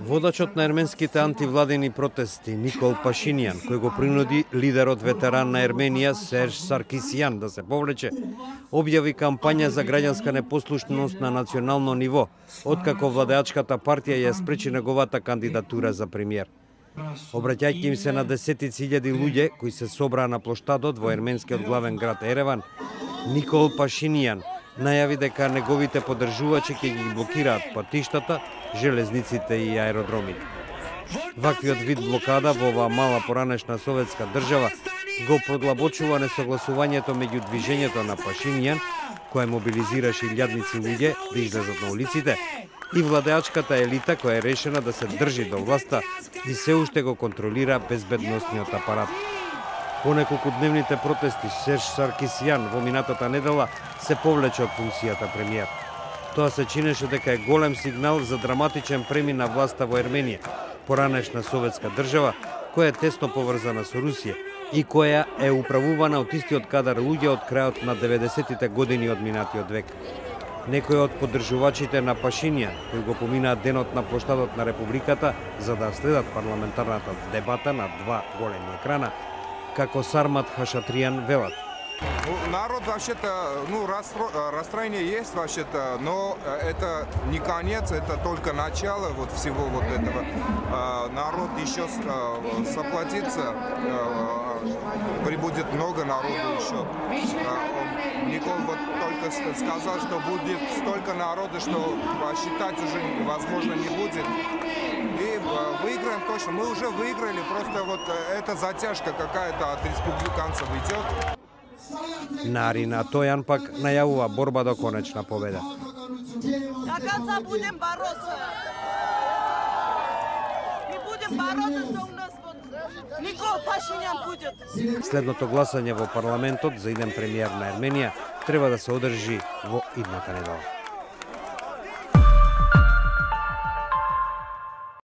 Водачот на ерменските антивладени протести Никол Пашинијан, кој го принуди лидерот ветеран на Ерменија Серж Саркисјан да се повлече, објави кампања за граѓанска непослушност на национално ниво, откако владеачката партија ја спречи неговата кандидатура за премиер. Обраќајќи им се на десетици илјади луѓе кои се собраа на плоштадот во ерменскиот главен град Ереван, Никол Пашинијан најави дека неговите поддржувачи ќе ги блокираат патиштата, железниците и аеродромите. Ваквиот вид блокада во оваа мала поранешна советска држава го продлабочува несогласувањето меѓу движењето на Пашинијан, која мобилизираше илјадници луѓе да излезат на улиците, и владеачката елита која е решена да се држи до власта и се уште го контролира безбедносниот апарат. По неколкудневните протести Серж Саркисјан во минатата недела се повлече од функцијата премиер. Тоа се чинеше дека е голем сигнал за драматичен премин на власта во Ерменија, поранешна советска држава која е тесно поврзана со Русија и која е управувана од истиот кадар луѓе од крајот на 90-тите години од минатиот век. Некои од поддржувачите на Пашинијан, кои го поминаат денот на плоштадот на Републиката за да следат парламентарната дебата на два големи екрана, како Сармат Хашатријан велат. Народ вообще-то, расстроение есть вообще-то, но это не конец, это только начало вот всего вот этого. Народ еще соплотится, прибудет много народу еще. Никол вот только сказал, что будет столько народа, что посчитать уже возможно не будет. И выиграем точно. Мы уже выиграли, просто вот эта затяжка какая-то от республиканцев идет. Нарина Тојан пак најавува борба до конечна победа. До конца будем бороться. И будем бороться, что у нас Никол Пашинијан будет. Следното гласање во парламентот за иден премиер на Ерменија треба да се одржи во идната недела.